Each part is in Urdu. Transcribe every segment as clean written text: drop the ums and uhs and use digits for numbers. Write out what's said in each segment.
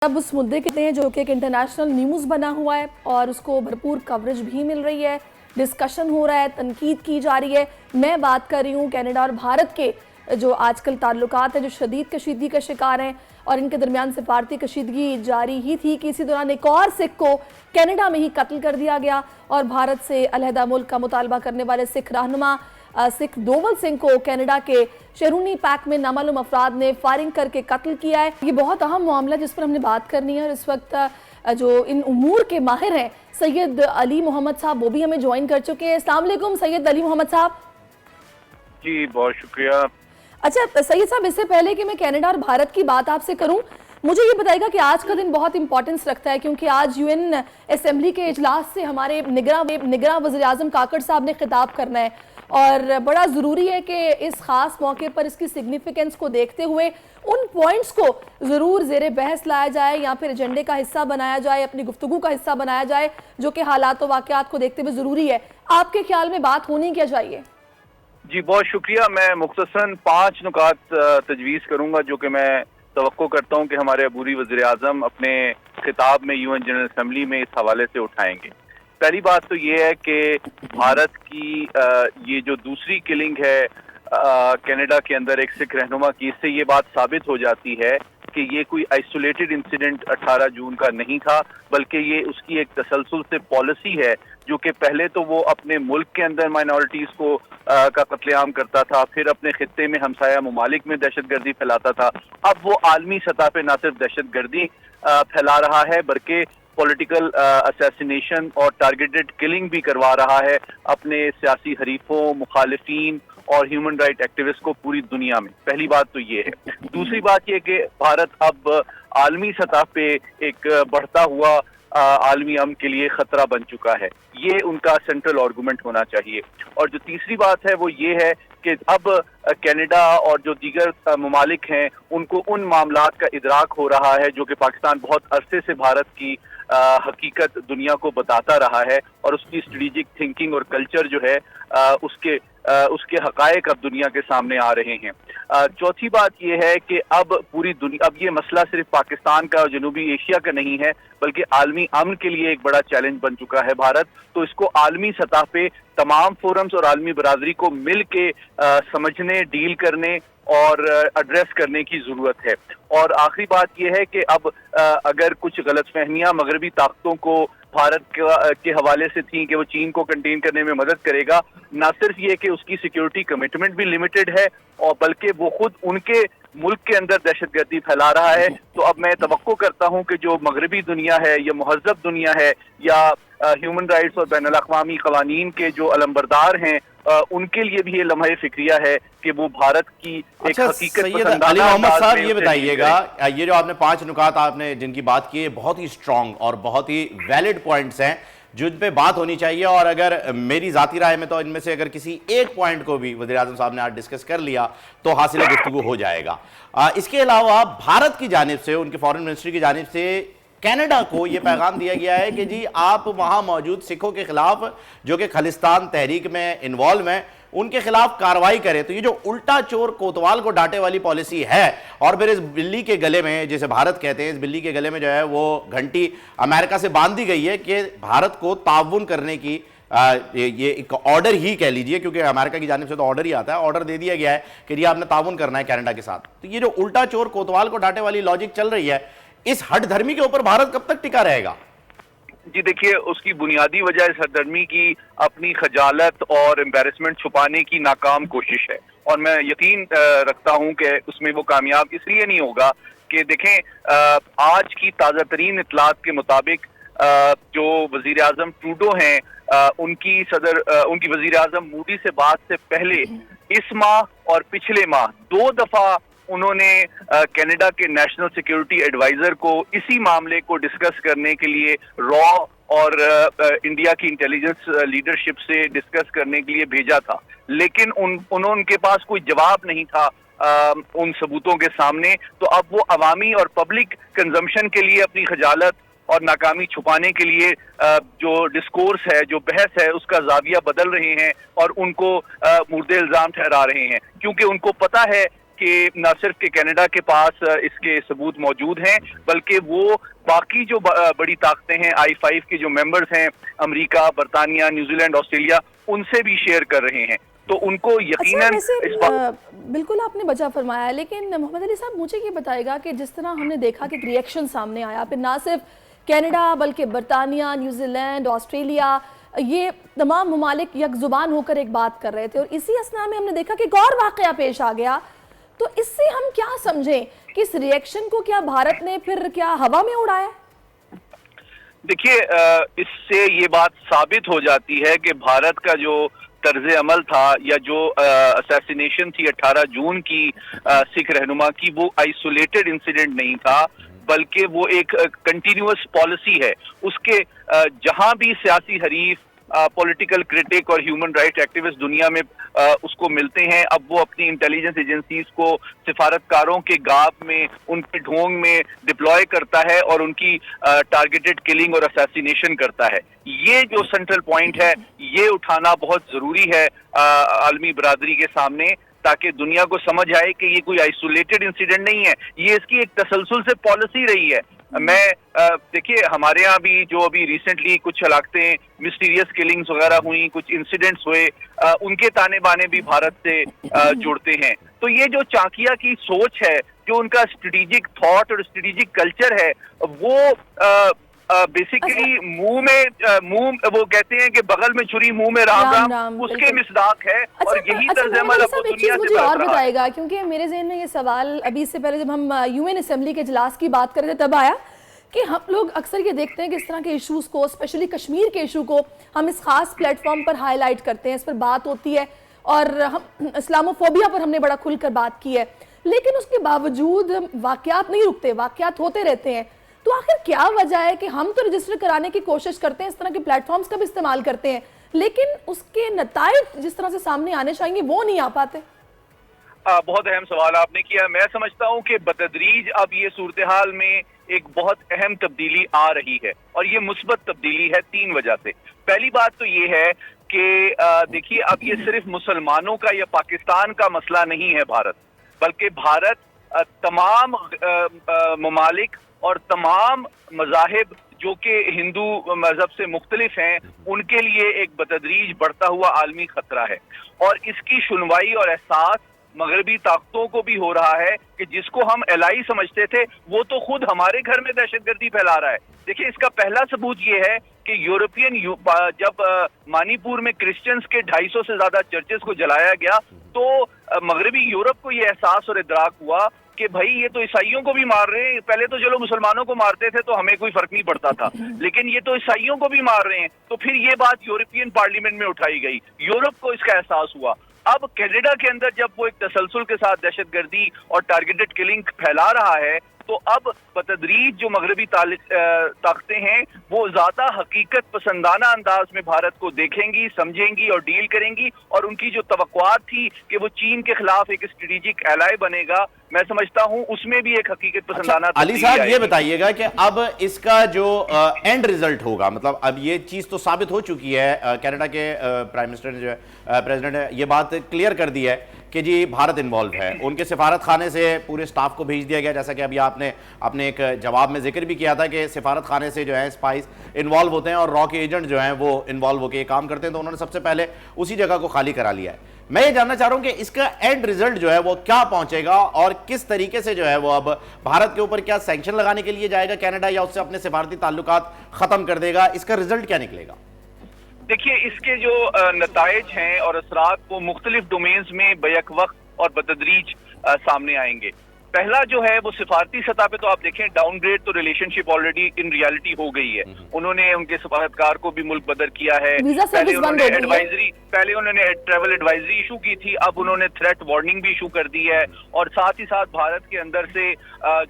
اب اس مدے کے ہیں جو کہ ایک انٹرنیشنل نیوز بنا ہوا ہے اور اس کو بھرپور کوریج بھی مل رہی ہے، ڈسکشن ہو رہا ہے، تنقید کی جا رہی ہے۔ میں بات کر رہی ہوں کینیڈا اور بھارت کے جو آج کل تعلقات ہیں جو شدید کشیدگی کا شکار ہیں اور ان کے درمیان سفارتی کشیدگی جاری ہی تھی کہ اسی دوران ایک اور سکھ کو کینیڈا میں ہی قتل کر دیا گیا اور بھارت سے علیحدہ ملک کا مطالبہ کرنے والے سکھ رہنما سکھ دوول سنگھ کو کینیڈا کے شیرونی پیک میں نامعلوم افراد نے فائرنگ کر کے قتل کیا ہے۔ یہ بہت اہم معاملہ جس پر ہم نے بات کرنی ہے اور اس وقت جو ان امور کے ماہر ہیں سید علی محمد صاحب وہ بھی ہمیں جوائن کر چکے ہیں۔ السلام علیکم سید علی محمد صاحب۔ جی بہت شکریہ۔ اچھا سید صاحب، اس سے پہلے کہ میں کینیڈا اور بھارت کی بات آپ سے کروں، مجھے یہ بتائے گا کہ آج کا دن بہت امپورٹنس رکھتا ہے کیونکہ آج یو این اسمبلی کے اجلاس سے ہمارے نگراں وزیر اعظم کاکڑ صاحب نے خطاب کرنا ہے اور بڑا ضروری ہے کہ اس خاص موقع پر اس کی سگنیفیکنس کو دیکھتے ہوئے ان پوائنٹس کو ضرور زیر بحث لایا جائے یا پھر ایجنڈے کا حصہ بنایا جائے، اپنی گفتگو کا حصہ بنایا جائے جو کہ حالات و واقعات کو دیکھتے ہوئے ضروری ہے۔ آپ کے خیال میں بات ہونی کیا چاہیے؟ جی بہت شکریہ۔ میں مختصراً 5 نکات تجویز کروں گا جو کہ میں توقع کرتا ہوں کہ ہمارے عبوری وزیر اعظم اپنے خطاب میں یو این جنرل اسمبلی میں اس حوالے سے اٹھائیں گے۔ پہلی بات تو یہ ہے کہ بھارت کی یہ جو دوسری کلنگ ہے کینیڈا کے اندر ایک سکھ رہنما کی، اس سے یہ بات ثابت ہو جاتی ہے کہ یہ کوئی آئسولیٹڈ انسیڈنٹ 18 جون کا نہیں تھا، بلکہ یہ اس کی ایک تسلسل سے پالیسی ہے جو کہ پہلے تو وہ اپنے ملک کے اندر مائنورٹیز کو کا قتل عام کرتا تھا، پھر اپنے خطے میں ہمسایہ ممالک میں دہشت گردی پھیلاتا تھا، اب وہ عالمی سطح پہ نہ صرف دہشت گردی پھیلا رہا ہے بلکہ پولیٹیکل اسیسینیشن اور ٹارگیٹڈ کلنگ بھی کروا رہا ہے اپنے سیاسی حریفوں، مخالفین اور ہیومن رائٹ ایکٹیوسٹ کو پوری دنیا میں۔ پہلی بات تو یہ ہے۔ دوسری بات یہ کہ بھارت اب عالمی سطح پہ ایک بڑھتا ہوا عالمی امن کے لیے خطرہ بن چکا ہے، یہ ان کا سینٹرل آرگومنٹ ہونا چاہیے۔ اور جو تیسری بات ہے وہ یہ ہے کہ اب کینیڈا اور جو دیگر ممالک ہیں ان کو ان معاملات کا ادراک ہو رہا ہے جو کہ پاکستان بہت عرصے سے بھارت کی حقیقت دنیا کو بتاتا رہا ہے، اور اس کی اسٹریٹجک تھنکنگ اور کلچر جو ہے اس کے حقائق اب دنیا کے سامنے آ رہے ہیں۔ چوتھی بات یہ ہے کہ اب پوری دنیا، اب یہ مسئلہ صرف پاکستان کا اور جنوبی ایشیا کا نہیں ہے بلکہ عالمی امن کے لیے ایک بڑا چیلنج بن چکا ہے بھارت، تو اس کو عالمی سطح پہ تمام فورمز اور عالمی برادری کو مل کے سمجھنے، ڈیل کرنے اور ایڈریس کرنے کی ضرورت ہے۔ اور آخری بات یہ ہے کہ اب اگر کچھ غلط فہمیاں مغربی طاقتوں کو بھارت کے حوالے سے تھیں کہ وہ چین کو کنٹین کرنے میں مدد کرے گا، نہ صرف یہ کہ اس کی سیکیورٹی کمٹمنٹ بھی لمیٹڈ ہے اور بلکہ وہ خود ان کے ملک کے اندر دہشت گردی پھیلا رہا ہے، تو اب میں توقع کرتا ہوں کہ جو مغربی دنیا ہے یا مہذب دنیا ہے یا ہیومن رائٹس اور بین الاقوامی قوانین کے جو علمبردار ہیں ان کے لیے بھی یہ لمحہ فکریہ ہے کہ وہ بھارت کی ایک حقیقت سید علی محمد صاحب یہ بتائیے گا، یہ جو آپ نے 5 نکات آپ نے جن کی بات کی ہے بہت ہی اسٹرانگ اور بہت ہی ویلڈ پوائنٹس ہیں جن پہ بات ہونی چاہیے، اور اگر میری ذاتی رائے میں تو ان میں سے اگر کسی ایک پوائنٹ کو بھی وزیر اعظم صاحب نے آج ڈسکس کر لیا تو حاصل گفتگو ہو جائے گا۔ اس کے علاوہ بھارت کی جانب سے، ان کے فارن منسٹری کی جانب سے کینیڈا کو یہ پیغام دیا گیا ہے کہ جی آپ وہاں موجود سکھوں کے خلاف جو کہ خالصتان تحریک میں انوالو ہیں ان کے خلاف کارروائی کریں۔ تو یہ جو الٹا چور کوتوال کو ڈانٹے والی پالیسی ہے، اور پھر اس بلی کے گلے میں، جسے بھارت کہتے ہیں، اس بلی کے گلے میں جو ہے وہ گھنٹی امریکہ سے باندھ دی گئی ہے کہ بھارت کو تعاون کرنے کی یہ ایک آرڈر ہی کہہ لیجئے، کیونکہ امریکہ کی جانب سے تو آرڈر ہی آتا ہے، آرڈر دے دیا گیا ہے کہ جی آپ نے تعاون کرنا ہے کینیڈا کے ساتھ۔ تو یہ جو الٹا چور کوتوال کو ڈانٹے والی لاجک چل رہی ہے، اس ہٹ دھرمی کے اوپر بھارت کب تک ٹکا رہے گا؟ جی دیکھیے، اس کی بنیادی وجہ اس ہٹ دھرمی کی اپنی خجالت اور امبیرسمنٹ چھپانے کی ناکام کوشش ہے، اور میں یقین رکھتا ہوں کہ اس میں وہ کامیاب اس لیے نہیں ہوگا کہ دیکھیں آج کی تازہ ترین اطلاعات کے مطابق جو وزیر اعظم ٹروڈو ہیں ان کی وزیر اعظم مودی سے بات سے پہلے اس ماہ اور پچھلے ماہ 2 دفعہ انہوں نے کینیڈا کے نیشنل سیکیورٹی ایڈوائزر کو اسی معاملے کو ڈسکس کرنے کے لیے را اور انڈیا کی انٹیلیجنس لیڈرشپ سے ڈسکس کرنے کے لیے بھیجا تھا، لیکن ان کے پاس کوئی جواب نہیں تھا ان ثبوتوں کے سامنے۔ تو اب وہ عوامی اور پبلک کنزمپشن کے لیے اپنی خجالت اور ناکامی چھپانے کے لیے جو ڈسکورس ہے، جو بحث ہے، اس کا زاویہ بدل رہے ہیں اور ان کو مورد الزام ٹھہرا رہے ہیں، کیونکہ ان کو پتہ ہے کہ نہ صرف کہ کینیڈا کے پاس اس کے ثبوت موجود ہیں بلکہ وہ باقی جو بڑی طاقتیں ہیں I5 کے جو ممبرز ہیں امریکہ، برطانیہ، نیوزی لینڈ، آسٹریلیا، ان سے بھی شیئر کر رہے ہیں، تو ان کو یقیناً اس بات بالکل آپ نے بچا فرمایا ہے۔ لیکن محمد علی صاحب مجھے یہ بتائے گا کہ جس طرح ہم نے دیکھا کہ ری ایکشن سامنے آیا، پھر نہ صرف کینیڈا بلکہ برطانیہ، نیوزی لینڈ، آسٹریلیا، یہ تمام ممالک یک زبان ہو کر ایک بات کر رہے تھے، اور اسی اسنا میں ہم نے دیکھا کہ ایک اور واقعہ پیش آ گیا، تو اس سے ہم کیا سمجھیں کہ اس ری ایکشن کو کیا بھارت نے پھر کیا ہوا میں اڑایا؟ دیکھیے اس سے یہ بات ثابت ہو جاتی ہے کہ بھارت کا جو طرز عمل تھا یا جو اسیسینیشن تھی 18 جون کی سکھ رہنما کی، وہ آئسولیٹڈ انسیڈنٹ نہیں تھا بلکہ وہ ایک کنٹینیوس پالیسی ہے۔ اس کے جہاں بھی سیاسی حریف، پولیٹیکل کرٹک اور ہیومن رائٹ ایکٹیوسٹ دنیا میں اس کو ملتے ہیں، اب وہ اپنی انٹیلیجنس ایجنسیز کو سفارتکاروں کے گاب میں، ان کے ڈھونگ میں ڈپلوائے کرتا ہے اور ان کی ٹارگیٹڈ کلنگ اور اسیسینیشن کرتا ہے۔ یہ جو سینٹرل پوائنٹ ہے، یہ اٹھانا بہت ضروری ہے عالمی برادری کے سامنے، تاکہ دنیا کو سمجھ آئے کہ یہ کوئی آئسولیٹڈ انسیڈنٹ نہیں ہے، یہ اس کی ایک تسلسل سے پالیسی رہی ہے۔ میں دیکھیے ہمارے ہاں بھی جو ابھی ریسنٹلی کچھ ہلاکتیں، مسٹیریس کلنگز وغیرہ ہوئیں، کچھ انسیڈنٹس ہوئے، ان کے تانے بانے بھی بھارت سے جڑتے ہیں۔ تو یہ جو چانکیا کی سوچ ہے، جو ان کا اسٹریٹجک تھاٹ اور اسٹریٹجک کلچر ہے، وہ بیسیکلی منہ وہ کہتے ہیں کہ بغل میں چھری منہ میں رام رام، اس کے مصداق ہے، اور یہی طرز عمل اب دنیا سے اور بتائے گا، کیونکہ میرے ذہن میں یہ سوال ابھی سے پہلے جب ہم UN اسمبلی کے اجلاس کی بات کر رہے تھے تب آیا کہ ہم لوگ اکثر یہ دیکھتے ہیں کہ اس طرح کے ایشوز کو، اسپیشلی کشمیر کے ایشو کو ہم اس خاص پلیٹ فارم پر ہائی لائٹ کرتے ہیں، اس پر بات ہوتی ہے، اور ہم اسلامو فوبیا پر ہم نے بڑا کھل کر بات کی ہے، لیکن اس کے باوجود واقعات نہیں رکتے، واقعات ہوتے رہتے ہیں۔ تو آخر کیا وجہ ہے کہ ہم تو رجسٹر کرانے کی کوشش کرتے ہیں، اس طرح کے پلیٹ فارمز کا بھی استعمال کرتے ہیں، لیکن اس کے نتائج جس طرح سے سامنے آنے چاہیے وہ نہیں آ پاتے؟ بہت اہم سوال آپ نے کیا۔ میں سمجھتا ہوں کہ بتدریج اب یہ صورتحال میں ایک بہت اہم تبدیلی آ رہی ہے، اور یہ مثبت تبدیلی ہے 3 وجہ سے۔ پہلی بات تو یہ ہے کہ دیکھیے اب یہ صرف مسلمانوں کا یا پاکستان کا مسئلہ نہیں ہے بھارت، بلکہ بھارت تمام ممالک اور تمام مذاہب جو کہ ہندو مذہب سے مختلف ہیں، ان کے لیے ایک بتدریج بڑھتا ہوا عالمی خطرہ ہے، اور اس کی شنوائی اور احساس مغربی طاقتوں کو بھی ہو رہا ہے کہ جس کو ہم الائی سمجھتے تھے وہ تو خود ہمارے گھر میں دہشت گردی پھیلا رہا ہے۔ دیکھیں اس کا پہلا ثبوت یہ ہے کہ یورپین جب مانی پور میں کرسچنز کے 250 سے زیادہ چرچز کو جلایا گیا تو مغربی یورپ کو یہ احساس اور ادراک ہوا کہ بھائی یہ تو عیسائیوں کو بھی مار رہے ہیں، پہلے تو چلو مسلمانوں کو مارتے تھے تو ہمیں کوئی فرق نہیں پڑتا تھا، لیکن یہ تو عیسائیوں کو بھی مار رہے ہیں۔ تو پھر یہ بات یورپین پارلیمنٹ میں اٹھائی گئی، یورپ کو اس کا احساس ہوا۔ اب کینیڈا کے اندر جب وہ ایک تسلسل کے ساتھ دہشت گردی اور ٹارگیٹڈ کلنگ پھیلا رہا ہے، تو اب بتدریج جو مغربی طاقتیں ہیں وہ زیادہ حقیقت پسندانہ انداز میں بھارت کو دیکھیں گی، سمجھیں گی اور ڈیل کریں گی، اور ان کی جو توقعات تھی کہ وہ چین کے خلاف ایک اسٹریٹجک ایلائی بنے گا، میں سمجھتا ہوں اس میں بھی ایک حقیقت پسندانہ علی صاحب یہ بتائیے گا کہ اب اس کا جو اینڈ ریزلٹ ہوگا، مطلب اب یہ چیز تو ثابت ہو چکی ہے، کینیڈا کے پرائم منسٹر نے جو ہے پریزیڈنٹ نے یہ بات کلیئر کر دی ہے کہ جی بھارت انوالو ہے، ان کے سفارت خانے سے پورے سٹاف کو بھیج دیا گیا، جیسا کہ ابھی آپ نے اپنے ایک جواب میں ذکر بھی کیا تھا کہ سفارت خانے سے جو ہے اسپائس انوالو ہوتے ہیں اور را کے ایجنٹ جو ہیں وہ انوالو ہو کے یہ کام کرتے ہیں، تو انہوں نے سب سے پہلے اسی جگہ کو خالی کرا لیا ہے۔ میں یہ جاننا چاہ رہا ہوں کہ اس کا اینڈ ریزلٹ جو ہے وہ کیا پہنچے گا، اور کس طریقے سے جو ہے وہ اب بھارت کے اوپر کیا سینکشن لگانے کے لیے جائے گا کینیڈا، یا اس سے اپنے سفارتی تعلقات ختم کر دے گا؟ اس کا ریزلٹ کیا نکلے گا؟ دیکھیے اس کے جو نتائج ہیں اور اثرات وہ مختلف ڈومینز میں بیک وقت اور بتدریج سامنے آئیں گے۔ پہلا جو ہے وہ سفارتی سطح پہ تو آپ دیکھیں ڈاؤن گریڈ تو relationship already in reality ہو گئی ہے، انہوں نے ان کے سفارتکار کو بھی ملک بدر کیا ہے، پہلے انہوں نے ٹریول ایڈوائزری ایشو کی تھی، اب انہوں نے تھریٹ وارننگ بھی ایشو کر دی ہے، اور ساتھ ہی ساتھ بھارت کے اندر سے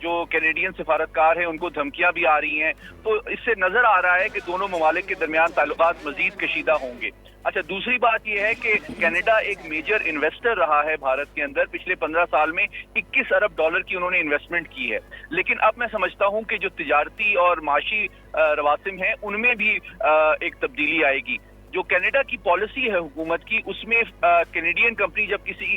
جو کینیڈین سفارتکار ہیں ان کو دھمکیاں بھی آ رہی ہیں، تو اس سے نظر آ رہا ہے کہ دونوں ممالک کے درمیان تعلقات مزید کشیدہ ہوں گے۔ اچھا دوسری بات یہ ہے کہ کینیڈا ایک میجر انویسٹر رہا ہے بھارت کے اندر، پچھلے 15 سال میں 21 ارب ڈالر کی انہوں نے انویسٹمنٹ کی ہے، لیکن اب میں سمجھتا ہوں کہ جو تجارتی اور معاشی رواسم ہیں ان میں بھی ایک تبدیلی آئے گی۔ جو کینیڈا کی پالیسی ہے حکومت کی، اس میں کینیڈین کمپنی جب کسی